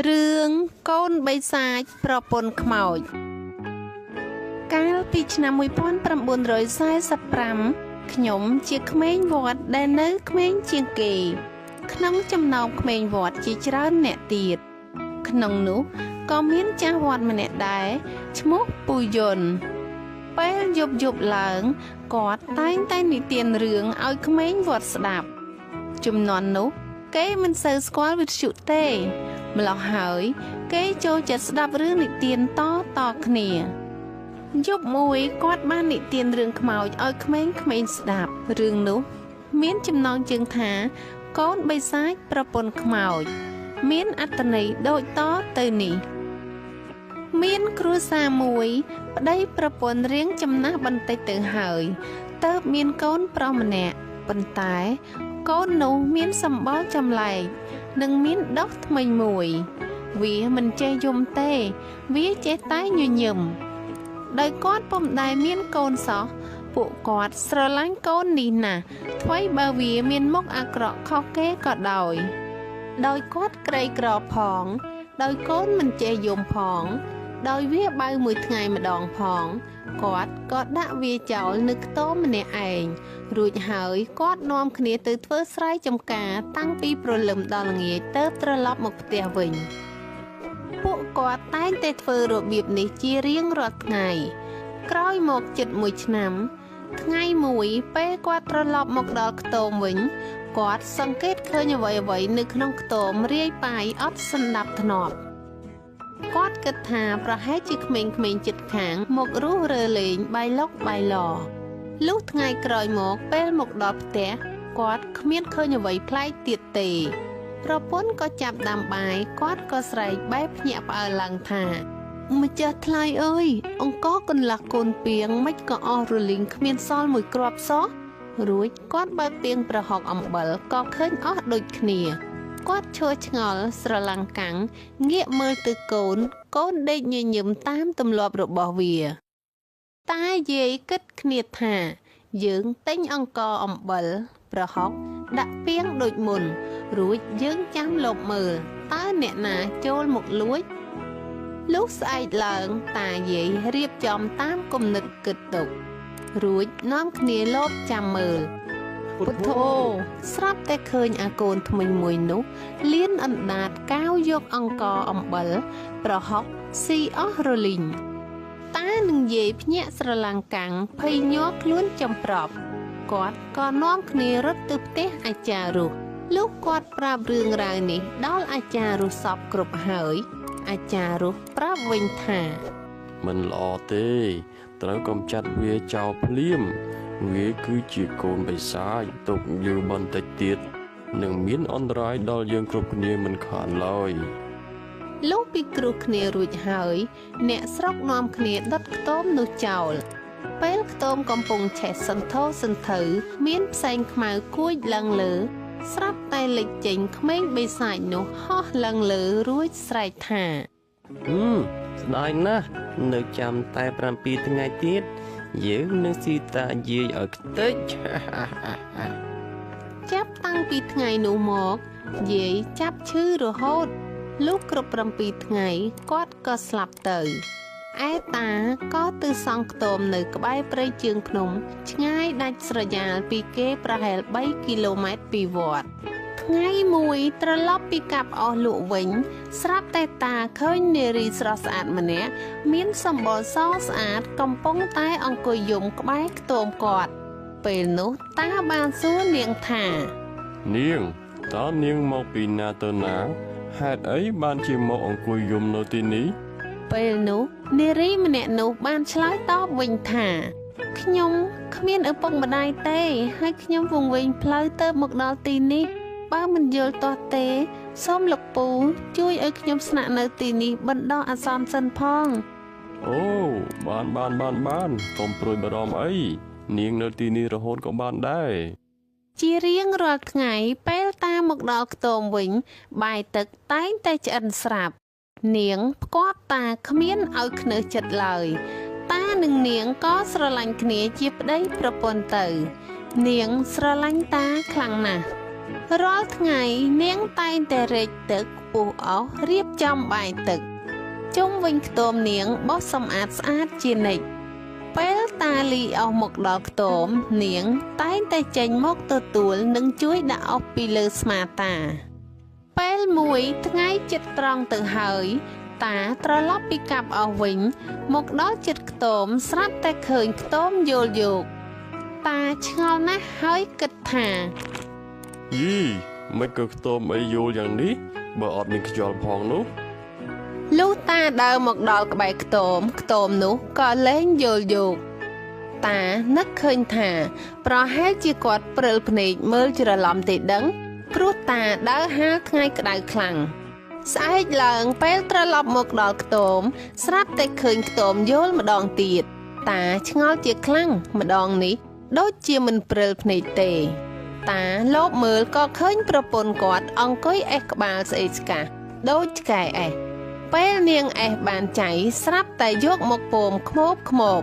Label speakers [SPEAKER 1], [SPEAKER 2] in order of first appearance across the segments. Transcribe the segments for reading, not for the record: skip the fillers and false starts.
[SPEAKER 1] រឿងកូនបិសាចប្រពន្ធខ្មោចកាលពីឆ្នាំ1945ខ្ញុំជាក្មេងវត្តដែលនៅក្មេងជាងគេក្នុងចំណោមក្មេងវត្តជាច្រើនអ្នកទៀតក្នុងនោះក៏មានចាស់វត្តម្នាក់ដែរឈ្មោះពូយុនពេលយប់ឡើងគាត់តែងតែនិទានរឿងឲ្យក្មេងវត្តស្ដាប់ជំនាន់នោះគេមិនសូវស្គាល់វិទ្យុទេម្ល៉េះហើយគេចូលចិត្តស្ដាប់រឿងនិទានតគ្នាយប់មួយគាត់បាននិទានរឿងខ្មោចឲ្យក្មេងៗស្ដាប់រឿងនោះមានចំណងជើងថាកូនបិសាចប្រពន្ធខ្មោចមានអត្ថន័យដូចតទៅនេះមានគ្រួសារមួយប្តីប្រពន្ធរៀងចំណាស់បន្តិចទៅហើយទើបមានកូនប្រុសម្នាក់ប៉ុន្តែកូននោះមានសម្បល់ចម្លែកនិងមានដុសធ្មេញមួយវាមិនចេះយំទេវាចេះតែញញឹមដោយគាត់ពុំដែលមានកូនសោះពួកគាត់ស្រឡាញ់កូននេះណាស់ថ្មីបើវាមានមុខអាក្រក់ខុសគេក៏ដោយគាត់ក្រីក្រផងដោយកូនមិនចេះយំផងដោយវាបៅមួយថ្ងៃម្ដងផងគាត់ក៏ដាក់វាចោលនៅខ្ទមម្នាក់ឯងរួចហើយគាត់នាំគ្នាទៅធ្វើស្រែចម្ការតាំងពីព្រលឹមដល់ល្ងាចទៅត្រឡប់មកផ្ទះវិញពួកគាត់តែងតែធ្វើរបៀបនេះជារៀងរាល់ថ្ងៃក្រោយមកជិត1ឆ្នាំថ្ងៃមួយពេលគាត់ត្រឡប់មកដល់ខ្ទមវិញគាត់សង្កេតឃើញអ្វីៗនៅក្នុងខ្ទមរាយប៉ាយអត់សណ្ដាប់ធ្នាប់គាត់គិតថាប្រហែលជាក្មេងៗជិតខាងមករស់រើលេងបាយឡុកបាយឡលុះថ្ងៃក្រោយមកពេលមកដល់ផ្ទះគាត់គ្មានឃើញអ្វីប្លែកទៀតទេប្រពន្ធក៏ចាប់ដាំបាយគាត់ក៏ស្រែកបែបភ្ញាក់ផ្អើលឡើងថាម្ចាស់ថ្លៃអើយអង្គកន្លះកូនពីងមិនក៏អស់រលីងគ្មានសល់មួយគ្រាប់សោះរួចគាត់បើកពីងប្រហុកអំបិលក៏ឃើញអស់ដូចគ្នាគាត់ឈរឆ្ងល់ស្រឡំកាំងងាកមើលទៅកូនដេកញញឹមតាមទម្លាប់របស់វាតាយាយគិតគ្នាថាយើងទិញអង្ករអំបិលប្រហុកដាក់ពីងដូចមុនរួចយើងចាំលបមើលតើអ្នកណាចូលមកលួចលុះស្អែកឡើងតាយាយរៀបចំតាមគំនិតគិតទុករួចនាំគ្នាលបចាំមើលពុទ្ធោស្រាប់តែឃើញអាកូនធ្មេញមួយនោះលៀនអណ្ដាតកាវយកអង្ករអំបិលប្រហុកស៊ីអស់រលីងតានឹងយាយភ្ញាក់ស្រឡាំងកាំងភ័យញ័រខ្លួនចំប្រប់គាត់ក៏នាំគ្នារត់ទៅផ្ទះអាចារ្យរុះលុះគាត់ប្រាប់រឿងរ៉ាវនេះដល់អាចារ្យរុះសពគ្រប់ហើយអាចារ្យរុះប្រាប់វិញថា
[SPEAKER 2] មិនល្អទេត្រូវកំចាត់វាចោលភ្លាមវាគឺជាកូនបិសាចទុកយូរបន្តិចទៀតនឹងមានអន្តរាយដល់យើងគ្រប់គ្នាមិនខានឡើយ
[SPEAKER 1] លុះពីគ្រោះគ្នារួចហើយអ្នកស្រុកនាំគ្នាដុតខ្ទមនោះចោលពេលខ្ទមកំពុងឆេះសន្ធោសន្ធៅមានផ្សែងខ្មៅគួចឡើងលើស្រាប់តែលេចចេញក្មេងបិសាចនោះហោះឡើងលើរួចស្រែកថា
[SPEAKER 2] ស្ដាយណាស់នៅចាំតែ7ថ្ងៃទៀតយើងនឹងស៊ីតាយាយឲ្យខ្ទេច
[SPEAKER 1] ចាប់តាំងពីថ្ងៃនោះមកយាយចាប់ឈឺរហូតលុះគ្រប់7ថ្ងៃគាត់ក៏ស្លាប់ទៅឯតាក៏ទៅសង់ខ្ទមនៅក្បែរព្រៃជើងភ្នំឆ្ងាយដាច់ស្រយាលពីគេប្រហែល3គីឡូម៉ែត្រពីវត្តថ្ងៃមួយត្រឡប់ពីកាប់អស់លក់វិញស្រាប់តែតាឃើញនារីស្រស់ស្អាតម្នាក់មានសម្បុរសស្អាតកំពុងតែអង្គុយយំក្បែរខ្ទមគាត់ពេលនោះតាបានសួរនាងថា
[SPEAKER 2] នាងតើនាងមកពីណាទៅណាហេតុអីបានជាមកអង្គុយយំនៅទីនេះ
[SPEAKER 1] ពេលនោះនារីម្នាក់នោះបានឆ្លើយតបវិញថាខ្ញុំគ្មានឪពុកម្ដាយទេហើយខ្ញុំវង្វេងផ្លូវទៅមកដល់ទីនេះបើមិនយល់ទាស់ទេសូមលោកពូជួយឲ្យខ្ញុំស្នាក់នៅទីនេះបណ្ដោះអាសន្នសិនផង
[SPEAKER 2] អូបានកុំព្រួយបារម្ភអីនាងនៅទីនេះរហូតក៏បានដែរ
[SPEAKER 1] ជារៀងរាល់ថ្ងៃពេលតាមកដល់ខ្ទមវិញបាយទឹកតែងតែឆ្អិនស្រាប់នាងផ្គាប់តាគ្មានឲ្យខ្នើសចិត្តឡើយតានិងនាងក៏ស្រឡាញ់គ្នាជាប្តីប្រពន្ធទៅនាងស្រឡាញ់តាខ្លាំងណាស់ រាល់ថ្ងៃនាងតែងតែរែកទឹកពុះអស់រៀបចំបាយទឹកជុំវិញខ្ទមនាងបោសសម្អាតស្អាតជានិច្ចពេលតាលីអស់មកដល់ខ្ទមនាងតែងតែចេញមកទទួលនិងជួយដាក់អស់ពីលើស្មាតាពេលមួយថ្ងៃចិត្តត្រង់ទៅហើយតាត្រឡប់ពីកាប់អស់វិញមកដល់ចិត្តខ្ទមស្រាប់តែឃើញខ្ទមយល់យកតាឆ្ងល់ណាស់ហើយគិតថា
[SPEAKER 2] យីមិនក៏ខ្ទមអីយល់យ៉ាងនេះបើអត់មានខ្យល់ផងនោះ
[SPEAKER 1] លុះតាដើរមកដល់ក្បែរខ្ទមនោះក៏លែងយល់យកតានឹកឃើញថាប្រហែលជាគាត់ព្រិលភ្នែកមើលច្រឡំទេដឹងព្រោះតាដើរហាលថ្ងៃក្តៅខ្លាំងស្អែកឡើងពេលត្រឡប់មកដល់ខ្ទមស្រាប់តែឃើញខ្ទមយល់ម្ដងទៀតតាឆ្ងល់ជាខ្លាំងម្ដងនេះដូចជាមិនព្រិលភ្នែកទេតាលបមើលក៏ឃើញប្រពន្ធគាត់អង្គុយអេះក្បាលស្អេកស្កះដូចឆ្កែអេះពេលនាងអេះបានចៃស្រាប់តែយកមកពមខ្មោប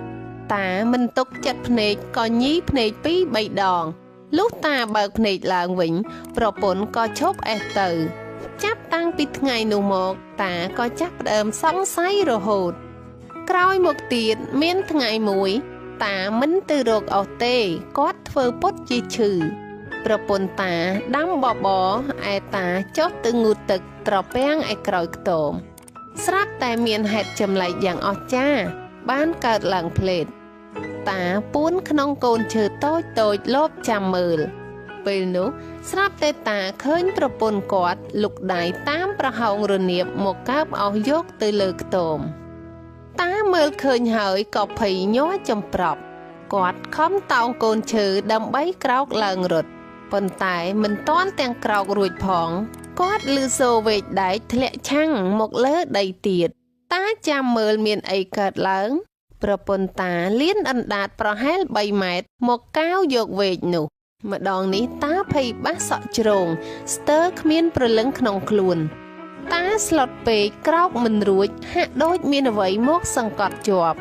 [SPEAKER 1] តាមិនទុកចិត្តភ្នែកក៏ញីភ្នែក2 3 ដងលុះតាបើកភ្នែកឡើងវិញប្រពន្ធក៏ឈប់អេះទៅចាប់តាំងពីថ្ងៃនោះមកតាក៏ចាប់ផ្ដើមសង្ស័យរហូតក្រោយមកទៀតមានថ្ងៃមួយតាមិនទៅរកអស់ទេគាត់ធ្វើពុតជាឈឺប្រពន្ធតាដាំបបរឯតាចុះទៅងូតទឹកត្រពាំងឯក្រោយខ្ទមស្រាប់តែមានហេតុចម្លែកយ៉ាងអស្ចារ្យបានកើតឡើងភ្លេតតាពួនក្នុងកូនឈើតូចលបចាំមើលពេលនោះស្រាប់តែតាឃើញប្រពន្ធគាត់លុកដៃតាមប្រហោងរនាបមកកើបអស់យកទៅលើខ្ទមតាមើលឃើញហើយក៏ភ័យញ័រចំប្រប់គាត់ខំតោងកូនឈើដើម្បីក្រោកឡើងរត់ប៉ុន្តែមិនទាន់ទាំងក្រោករួចផងគាត់ឮសូរវែកដែកធ្លាក់ឆាំងមកលើដីទៀតតាចាំមើលមានអីកើតឡើងប្រពន្ធតាលៀនអណ្ដាតប្រហែល3 ម៉ែត្រមកកាវយកវែកនោះម្ដងនេះតាភ័យបាសសក់ជ្រងស្ទើរគ្មានព្រលឹងក្នុងខ្លួនតាស្លុតពេកក្រោកមិនរួចហាក់ដូចមានអ្វីមកសង្កត់ជាប់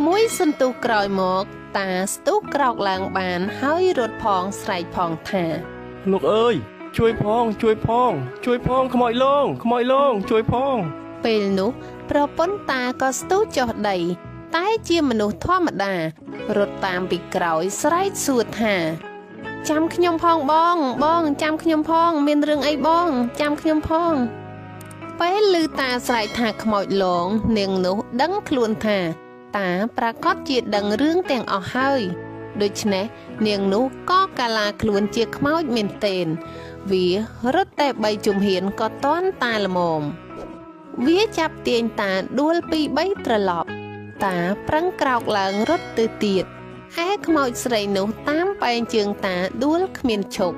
[SPEAKER 1] មួយសន្ទុះក្រោយមកតាស្ទុះក្រោកឡើងបានហើយរត់ផងស្រែកផងថា
[SPEAKER 2] លោកអើយជួយផងខ្មោចលងជួយផង
[SPEAKER 1] ពេលនោះប្រពន្ធតាក៏ស្ទុះចុះដីតែជាមនុស្សធម្មតារត់តាមពីក្រោយស្រែកសួរថាចាំខ្ញុំផងបងចាំខ្ញុំផងមានរឿងអីបងចាំខ្ញុំផងពេលឮតាស្រែកថាខ្មោចលងនាងនោះដឹងខ្លួនថាតាប្រកាសជាដឹងរឿងទាំងអស់ហើយដូច្នេះនាងនោះក៏កាឡាខ្លួនជាខ្មោចមែនទែនវារត់តែ3 ជំហានក៏ទាន់តាល្មមវាចាប់ទាញតាដួលពី3 ត្រឡប់តាប្រឹងក្រោកឡើងរត់ទៅទៀតឯខ្មោចស្រីនោះតាមបែងជើងតាដួលគ្មានឈប់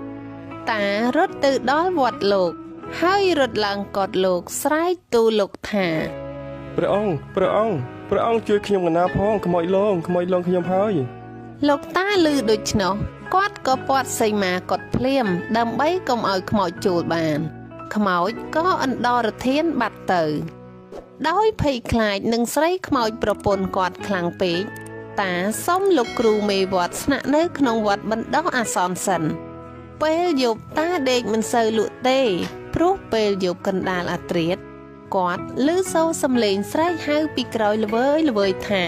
[SPEAKER 1] តារត់ទៅដល់វត្តលោកហើយរត់ឡើងកត់លោកស្រែកទូលលោកថា
[SPEAKER 2] ព្រះអង្គជួយខ្ញុំកណាផងខ្មោចលងខ្ញុំហើយ
[SPEAKER 1] លោកតាឮដូច្នោះគាត់ក៏ពាត់សីមាកត់ភ្លាមដើម្បីកុំឲ្យខ្មោចចូលបានខ្មោចក៏អណ្ដោរធានបាត់ទៅដោយភ័យខ្លាចនឹងស្រីខ្មោចប្រពន្ធគាត់ខ្លាំងពេកតាសុំលោកគ្រូមេវត្តស្នាក់នៅក្នុងវត្តបណ្ដោះអាសន្នសិនពេលយប់តាដេកមិនសូវលក់ទេព្រោះពេលយប់កណ្ដាលអាធ្រាត្រគាត់ឮសូរសំឡេងស្រែកហៅពីក្រោយល្វើយថា